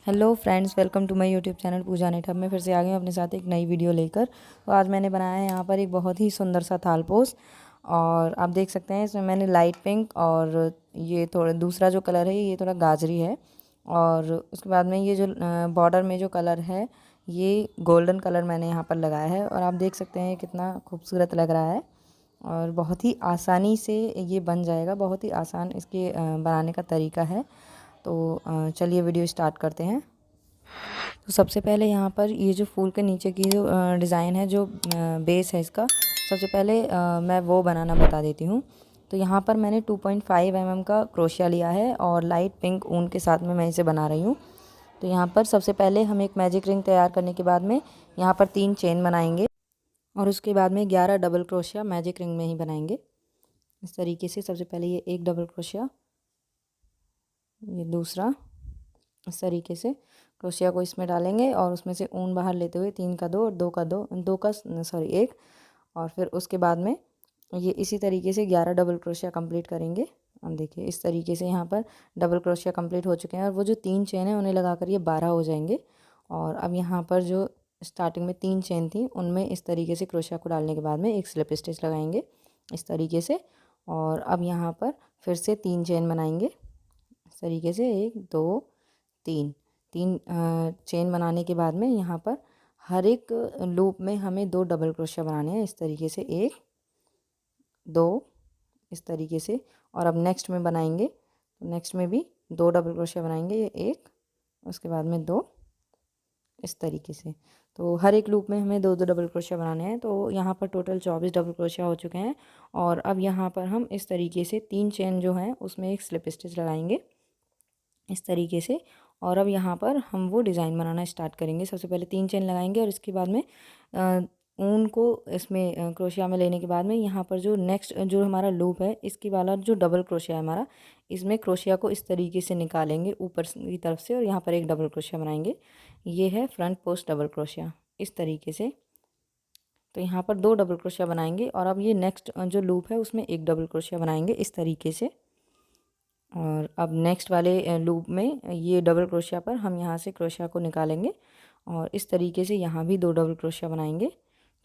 Hello friends, welcome to my YouTube channel Pooja net hub में फिर से आ गई हूँ अपने साथ एक नई वीडियो लेकर। तो आज मैंने बनाया है यहाँ पर एक बहुत ही सुंदर सा थालपोस। और आप देख सकते हैं इसमें मैंने लाइट पिंक और ये थोड़ा दूसरा जो कलर है ये थोड़ा गाजरी है। और उसके बाद में ये जो बॉर्डर में जो कलर है ये गोल्डन कलर मैंने यहाँ पर लगाया है। और आप देख सकते हैं कितना खूबसूरत लग रहा है और बहुत ही आसानी से ये बन जाएगा। बहुत ही आसान इसके बनाने का तरीका है। तो चलिए वीडियो स्टार्ट करते हैं। तो सबसे पहले यहाँ पर ये जो फूल के नीचे की जो डिज़ाइन है, जो बेस है इसका, सबसे पहले मैं वो बनाना बता देती हूँ। तो यहाँ पर मैंने 2.5 mm का क्रोशिया लिया है और लाइट पिंक ऊन के साथ में मैं इसे बना रही हूँ। तो यहाँ पर सबसे पहले हम एक मैजिक रिंग तैयार करने के बाद में यहाँ पर 3 चेन बनाएंगे और उसके बाद में 11 डबल क्रोशिया मैजिक रिंग में ही बनाएंगे। इस तरीके से सबसे पहले ये एक डबल क्रोशिया, ये दूसरा, इस तरीके से क्रोशिया को इसमें डालेंगे और उसमें से ऊन बाहर लेते हुए 3 का 2 और 2 का 2 का सॉरी 1। और फिर उसके बाद में ये इसी तरीके से 11 डबल क्रोशिया कंप्लीट करेंगे। अब देखिए इस तरीके से यहाँ पर डबल क्रोशिया कंप्लीट हो चुके हैं और वो जो 3 चेन है उन्हें लगाकर ये 12 हो जाएंगे। और अब यहाँ पर जो स्टार्टिंग में 3 चेन थी उनमें इस तरीके से क्रोशिया को डालने के बाद में एक स्लिप स्टिच लगाएंगे इस तरीके से। और अब यहाँ पर फिर से 3 चेन बनाएंगे इस तरीके से, 1 2 3 3 चेन बनाने के बाद में यहाँ पर हर एक लूप में हमें 2 डबल क्रोशिया बनाने हैं इस तरीके से, 1 2 इस तरीके से। और अब नेक्स्ट में बनाएंगे तो नेक्स्ट में भी 2 डबल क्रोशिया बनाएंगे, ये 1, उसके बाद में 2 इस तरीके से। तो हर एक लूप में हमें 2 डबल क्रोशिया बनाने हैं। तो यहाँ पर टोटल 24 डबल क्रोशिया हो चुके हैं। और अब यहाँ पर हम इस तरीके से 3 चेन जो हैं उसमें एक स्लिप स्टिच लगाएंगे इस तरीके से। और अब यहाँ पर हम वो डिज़ाइन बनाना स्टार्ट करेंगे। सबसे पहले 3 चेन लगाएंगे और इसके बाद में ऊन को इसमें क्रोशिया में लेने के बाद में यहाँ पर जो नेक्स्ट जो हमारा लूप है इसकी वाला जो डबल क्रोशिया है हमारा, इसमें क्रोशिया को इस तरीके से निकालेंगे ऊपर की तरफ से और यहाँ पर एक डबल क्रोशिया बनाएंगे। ये है फ्रंट पोस्ट डबल क्रोशिया इस तरीके से। तो यहाँ पर 2 डबल क्रोशिया बनाएंगे और अब ये नेक्स्ट जो लूप है उसमें एक डबल क्रोशिया बनाएंगे इस तरीके से। और अब नेक्स्ट वाले लूप में ये डबल क्रोशिया पर हम यहाँ से क्रोशिया को निकालेंगे और इस तरीके से यहाँ भी 2 डबल क्रोशिया बनाएंगे।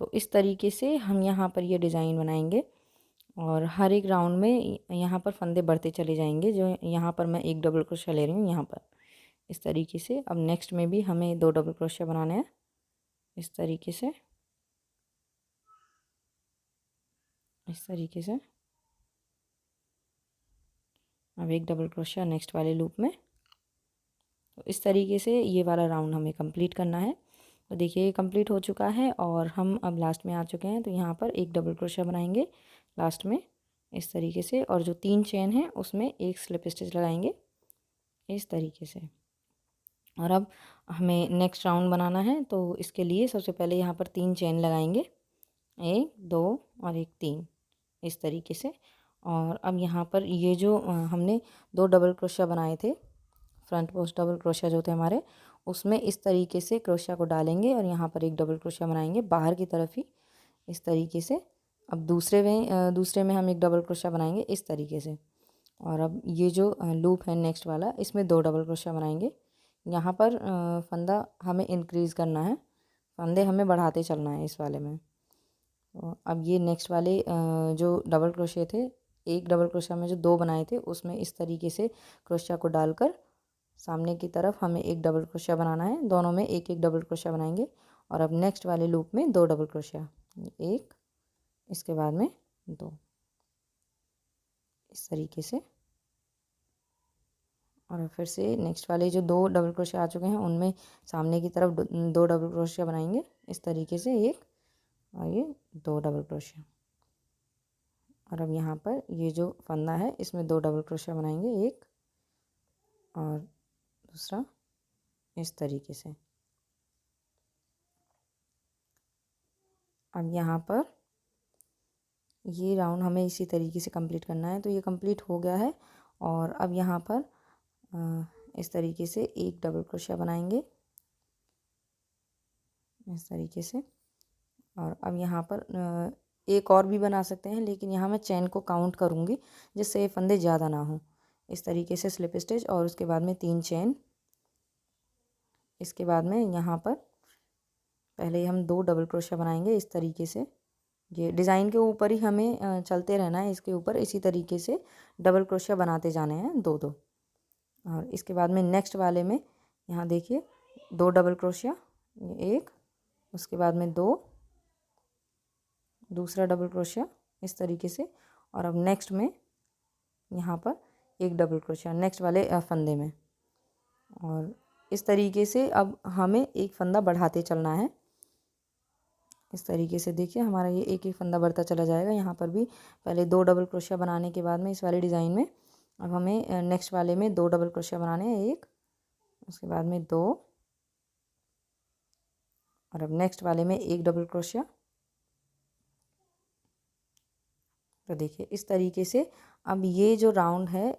तो इस तरीके से हम यहाँ पर ये डिज़ाइन बनाएंगे और हर एक राउंड में यहाँ पर फंदे बढ़ते चले जाएंगे। जो यहाँ पर मैं एक डबल क्रोशिया ले रही हूँ यहाँ पर इस तरीके से। अब नेक्स्ट में भी हमें 2 डबल क्रोशिया बनाने हैं इस तरीके से, इस तरीके से। अब एक डबल क्रोशिया नेक्स्ट वाले लूप में। तो इस तरीके से ये वाला राउंड हमें कंप्लीट करना है। तो देखिए ये कंप्लीट हो चुका है और हम अब लास्ट में आ चुके हैं। तो यहाँ पर एक डबल क्रोशिया बनाएंगे लास्ट में इस तरीके से और जो 3 चेन है उसमें एक स्लिप स्टिच लगाएंगे इस तरीके से। और अब हमें नेक्स्ट राउंड बनाना है। तो इसके लिए सबसे पहले यहाँ पर 3 चेन लगाएंगे, 1 2 और 1 3 इस तरीके से। और अब यहाँ पर ये जो हमने 2 डबल क्रोशिया बनाए थे, फ्रंट पोस्ट डबल क्रोशिया जो थे हमारे, उसमें इस तरीके से क्रोशिया को डालेंगे और यहाँ पर एक डबल क्रोशिया बनाएंगे बाहर की तरफ ही इस तरीके से। अब दूसरे में हम एक डबल क्रोशिया बनाएंगे इस तरीके से। और अब ये जो लूप है नेक्स्ट वाला, इसमें 2 डबल क्रोशिया बनाएंगे। यहाँ पर फंदा हमें इंक्रीज़ करना है, फंदे हमें बढ़ाते चलना है इस वाले में। तो अब ये नेक्स्ट वाले जो डबल क्रोशिया थे, एक डबल क्रोशिया में जो 2 बनाए थे उसमें इस तरीके से क्रोशिया को डालकर सामने की तरफ हमें एक डबल क्रोशिया बनाना है। दोनों में एक एक डबल क्रोशिया बनाएंगे। और अब नेक्स्ट वाले लूप में 2 डबल क्रोशिया, 1 इसके बाद में 2 इस तरीके से। और फिर से नेक्स्ट वाले जो 2 डबल क्रोशिया आ चुके हैं उनमें सामने की तरफ 2 डबल क्रोशिया बनाएंगे इस तरीके से, 1 और ये 2 डबल क्रोशिया। और अब यहाँ पर ये जो फंदा है इसमें 2 डबल क्रोशिया बनाएंगे, 1 और दूसरा इस तरीके से। अब यहाँ पर ये राउंड हमें इसी तरीके से कंप्लीट करना है। तो ये कंप्लीट हो गया है। और अब यहाँ पर इस तरीके से एक डबल क्रोशिया बनाएंगे इस तरीके से। और अब यहाँ पर एक और भी बना सकते हैं, लेकिन यहाँ मैं चेन को काउंट करूँगी जिससे ये फंदे ज़्यादा ना हो। इस तरीके से स्लिप स्टिच और उसके बाद में 3 चेन इसके बाद में यहाँ पर पहले हम 2 डबल क्रोशिया बनाएंगे इस तरीके से। ये डिज़ाइन के ऊपर ही हमें चलते रहना है, इसके ऊपर इसी तरीके से डबल क्रोशिया बनाते जाने हैं 2-2। और इसके बाद में नेक्स्ट वाले में यहाँ देखिए 2 डबल क्रोशिया, ये 1, उसके बाद में 2, दूसरा डबल क्रोशिया इस तरीके से, और अब नेक्स्ट में यहाँ पर 1 डबल क्रोशिया नेक्स्ट वाले फंदे में। और इस तरीके से अब हमें एक फंदा बढ़ाते चलना है। इस तरीके से देखिए हमारा ये एक एक फंदा बढ़ता चला जाएगा। यहाँ पर भी पहले 2 डबल क्रोशिया बनाने के बाद में इस वाले डिज़ाइन में अब हमें नेक्स्ट वाले में 2 डबल क्रोशिया बनाने हैं, 1, उसके बाद में 2, और अब नेक्स्ट वाले में 1 डबल क्रोशिया। तो देखिए इस तरीके से अब ये जो राउंड है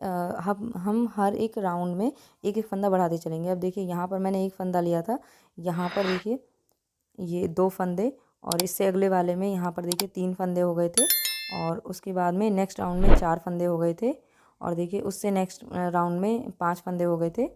हम हर एक राउंड में एक एक फंदा बढ़ाते चलेंगे। अब देखिए यहाँ पर मैंने एक फंदा लिया था, यहाँ पर देखिए ये 2 फंदे, और इससे अगले वाले में यहाँ पर देखिए 3 फंदे हो गए थे, और उसके बाद में नेक्स्ट राउंड में 4 फंदे हो गए थे, और देखिए उससे नेक्स्ट राउंड में 5 फंदे हो गए थे,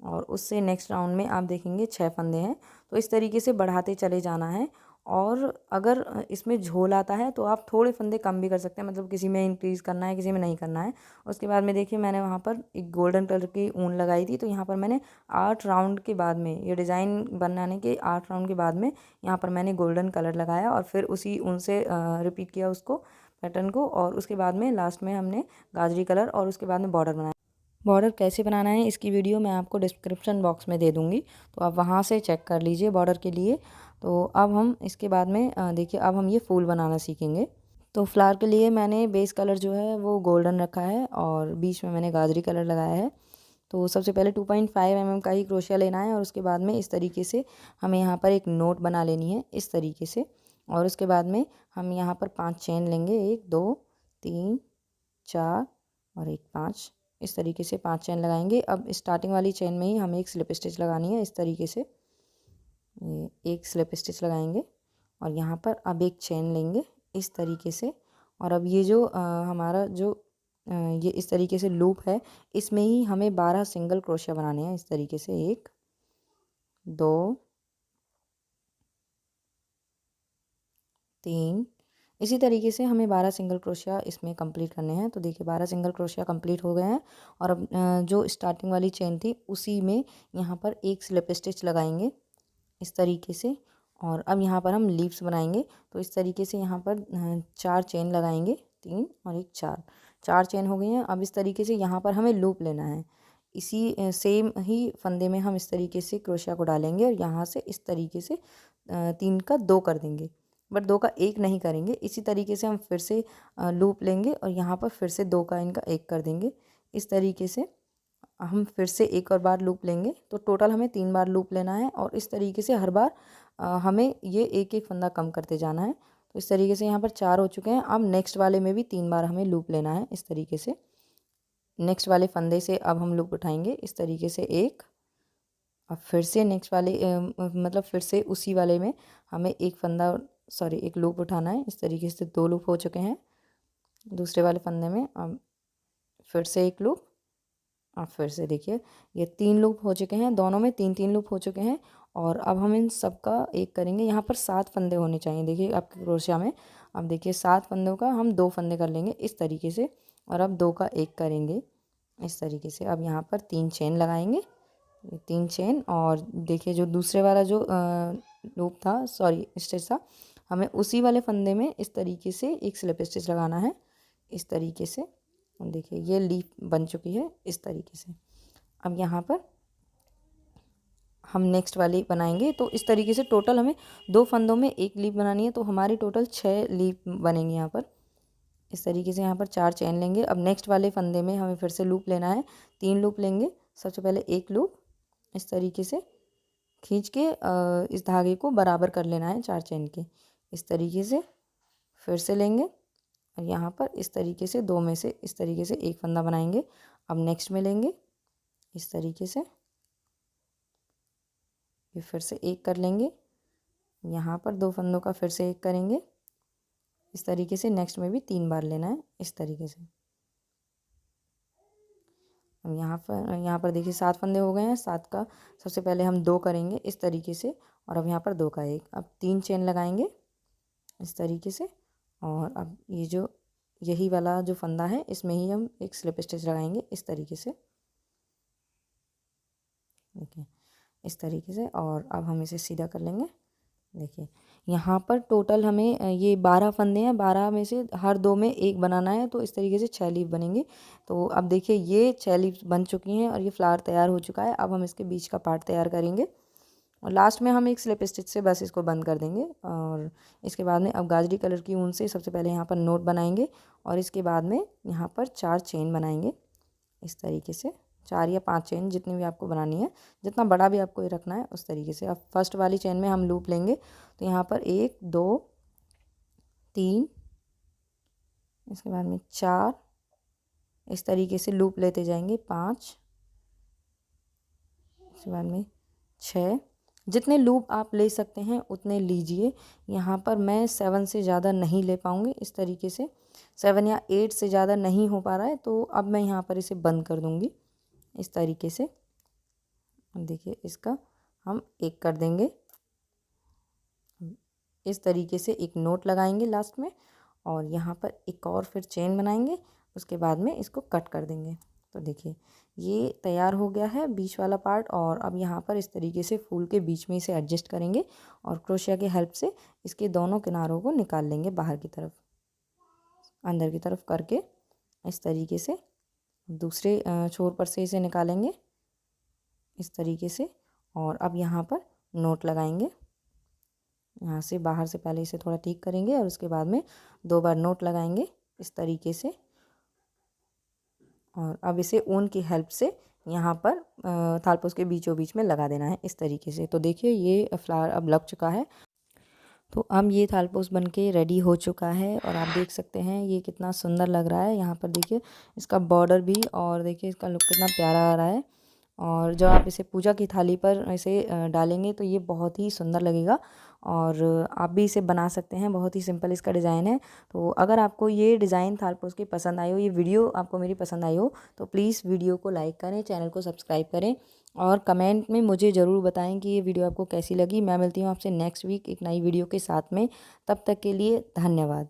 और उससे नेक्स्ट राउंड में आप देखेंगे 6 फंदे हैं। तो इस तरीके से बढ़ाते चले जाना है। और अगर इसमें झोल आता है तो आप थोड़े फंदे कम भी कर सकते हैं, मतलब किसी में इंक्रीज़ करना है, किसी में नहीं करना है। उसके बाद में देखिए मैंने वहाँ पर एक गोल्डन कलर की ऊन लगाई थी, तो यहाँ पर मैंने 8 राउंड के बाद में, ये डिज़ाइन बनाने के 8 राउंड के बाद में यहाँ पर मैंने गोल्डन कलर लगाया, और फिर उसी ऊन से रिपीट किया उसको पैटर्न को, और उसके बाद में लास्ट में हमने गाजरी कलर और उसके बाद में बॉर्डर बनाया। बॉर्डर कैसे बनाना है इसकी वीडियो मैं आपको डिस्क्रिप्शन बॉक्स में दे दूँगी, तो आप वहाँ से चेक कर लीजिए बॉर्डर के लिए। तो अब हम इसके बाद में देखिए अब हम ये फूल बनाना सीखेंगे। तो फ्लावर के लिए मैंने बेस कलर जो है वो गोल्डन रखा है, और बीच में मैंने गाजरी कलर लगाया है। तो सबसे पहले 2.5 mm का ही क्रोशिया लेना है, और उसके बाद में इस तरीके से हमें यहाँ पर एक नोट बना लेनी है इस तरीके से। और उसके बाद में हम यहाँ पर 5 चेन लेंगे, 1 2 3 4 और 1 5, इस तरीके से 5 चेन लगाएंगे। अब स्टार्टिंग वाली चेन में ही हमें एक स्लिप स्टिच लगानी है इस तरीके से, ये एक स्लिप स्टिच लगाएंगे, और यहाँ पर अब एक चेन लेंगे इस तरीके से। और अब ये जो हमारा जो ये इस तरीके से लूप है, इसमें ही हमें 12 सिंगल क्रोशिया बनाने हैं इस तरीके से, 1 2 3, इसी तरीके से हमें 12 सिंगल क्रोशिया इसमें कंप्लीट करने हैं। तो देखिए 12 सिंगल क्रोशिया कंप्लीट हो गए हैं, और अब जो स्टार्टिंग वाली चेन थी उसी में यहाँ पर एक स्लिप स्टिच लगाएंगे इस तरीके से। और अब यहाँ पर हम लीव्स बनाएंगे, तो इस तरीके से यहाँ पर 4 चेन लगाएंगे, 3 और 1 4, 4 चेन हो गई हैं। अब इस तरीके से यहाँ पर हमें लूप लेना है, इसी सेम ही फंदे में हम इस तरीके से क्रोशिया को डालेंगे, और यहाँ से इस तरीके से 3 का 2 कर देंगे, बट 2 का 1 नहीं करेंगे। इसी तरीके से हम फिर से लूप लेंगे, और यहाँ पर फिर से 2 का इनका 1 कर देंगे। इस तरीके से हम फिर से एक और बार लूप लेंगे, तो टोटल हमें 3 बार लूप लेना है, और इस तरीके से हर बार हमें ये एक एक फंदा कम करते जाना है। तो इस तरीके से यहाँ पर 4 हो चुके हैं। अब नेक्स्ट वाले में भी 3 बार हमें लूप लेना है इस तरीके से। नेक्स्ट वाले फंदे से अब हम लूप उठाएंगे इस तरीके से 1, अब फिर से नेक्स्ट वाले मतलब फिर से उसी वाले में हमें एक फंदा एक लूप उठाना है इस तरीके से। 2 लूप हो चुके हैं दूसरे वाले फंदे में। अब फिर से एक लूप, और फिर से देखिए ये 3 लूप हो चुके हैं, दोनों में 3-3 लूप हो चुके हैं। और अब हम इन सब का एक करेंगे। यहाँ पर 7 फंदे होने चाहिए देखिए आपके क्रोशिया में। अब देखिए 7 फंदों का हम 2 फंदे कर लेंगे इस तरीके से, और अब 2 का 1 करेंगे इस तरीके से। अब यहाँ पर 3 चेन लगाएंगे, 3 चेन, और देखिए जो दूसरे वाला जो लूप था स्टिच था, हमें उसी वाले फंदे में इस तरीके से एक स्लिप स्टिच लगाना है इस तरीके से। देखिए ये लीफ बन चुकी है इस तरीके से। अब यहाँ पर हम नेक्स्ट वाली बनाएंगे, तो इस तरीके से टोटल हमें 2 फंदों में एक लीफ बनानी है, तो हमारी टोटल 6 लीफ बनेंगी यहाँ पर। इस तरीके से यहाँ पर 4 चेन लेंगे। अब नेक्स्ट वाले फंदे में हमें फिर से लूप लेना है, 3 लूप लेंगे। सबसे पहले एक लूप इस तरीके से खींच के इस धागे को बराबर कर लेना है 4 चेन के इस तरीके से। फिर से लेंगे, और यहाँ पर इस तरीके से 2 में से इस तरीके से एक फंदा बनाएंगे। अब नेक्स्ट में लेंगे इस तरीके से, ये फिर से एक कर लेंगे, यहाँ पर 2 फंदों का फिर से एक करेंगे इस तरीके से। नेक्स्ट में भी 3 बार लेना है इस तरीके से। हम यहाँ पर देखिए 7 फंदे हो गए हैं। 7 का सबसे पहले हम 2 करेंगे इस तरीके से, और अब यहाँ पर 2 का 1। अब 3 चेन लगाएंगे इस तरीके से, और अब ये जो यही वाला जो फंदा है इसमें ही हम एक स्लिप स्टिच लगाएंगे इस तरीके से, देखिए इस तरीके से। और अब हम इसे सीधा कर लेंगे। देखिए यहाँ पर टोटल हमें ये 12 फंदे हैं, 12 में से हर 2 में 1 बनाना है, तो इस तरीके से 6 लीफ बनेंगे। तो अब देखिए ये 6 लीफ बन चुकी हैं और ये फ्लावर तैयार हो चुका है। अब हम इसके बीच का पार्ट तैयार करेंगे और लास्ट में हम एक स्लिप स्टिच से बस इसको बंद कर देंगे। और इसके बाद में अब गाजरी कलर की ऊन से सबसे पहले यहाँ पर नोट बनाएंगे और इसके बाद में यहाँ पर 4 चेन बनाएंगे इस तरीके से, 4 या 5 चेन जितनी भी आपको बनानी है, जितना बड़ा भी आपको ये रखना है उस तरीके से। अब फर्स्ट वाली चेन में हम लूप लेंगे, तो यहाँ पर 1 2 3, इसके बाद में 4, इस तरीके से लूप लेते जाएंगे, 5, इसके बाद में 6। जितने लूप आप ले सकते हैं उतने लीजिए। यहाँ पर मैं 7 से ज़्यादा नहीं ले पाऊँगी, इस तरीके से 7 या 8 से ज़्यादा नहीं हो पा रहा है, तो अब मैं यहाँ पर इसे बंद कर दूँगी इस तरीके से। देखिए इसका हम 1 कर देंगे, इस तरीके से एक नोट लगाएंगे लास्ट में, और यहाँ पर एक और फिर चेन बनाएंगे, उसके बाद में इसको कट कर देंगे। तो देखिए ये तैयार हो गया है बीच वाला पार्ट। और अब यहाँ पर इस तरीके से फूल के बीच में इसे एडजस्ट करेंगे और क्रोशिया की हेल्प से इसके दोनों किनारों को निकाल लेंगे बाहर की तरफ, अंदर की तरफ करके इस तरीके से। दूसरे छोर पर से इसे निकालेंगे इस तरीके से, और अब यहाँ पर नोट लगाएंगे। यहाँ से बाहर से पहले इसे थोड़ा ठीक करेंगे और उसके बाद में 2 बार नोट लगाएंगे इस तरीके से, और अब इसे ऊन की हेल्प से यहाँ पर थालपोस के बीचों बीच में लगा देना है इस तरीके से। तो देखिए ये फ्लावर अब लग चुका है। तो अब ये थालपोस बनके रेडी हो चुका है और आप देख सकते हैं ये कितना सुंदर लग रहा है। यहाँ पर देखिए इसका बॉर्डर भी, और देखिए इसका लुक कितना प्यारा आ रहा है। और जब आप इसे पूजा की थाली पर इसे डालेंगे तो ये बहुत ही सुंदर लगेगा, और आप भी इसे बना सकते हैं। बहुत ही सिंपल इसका डिज़ाइन है। तो अगर आपको ये डिज़ाइन थालपोस की पसंद आई हो, ये वीडियो आपको मेरी पसंद आई हो, तो प्लीज़ वीडियो को लाइक करें, चैनल को सब्सक्राइब करें और कमेंट में मुझे ज़रूर बताएं कि ये वीडियो आपको कैसी लगी। मैं मिलती हूँ आपसे नेक्स्ट वीक एक नई वीडियो के साथ में। तब तक के लिए धन्यवाद।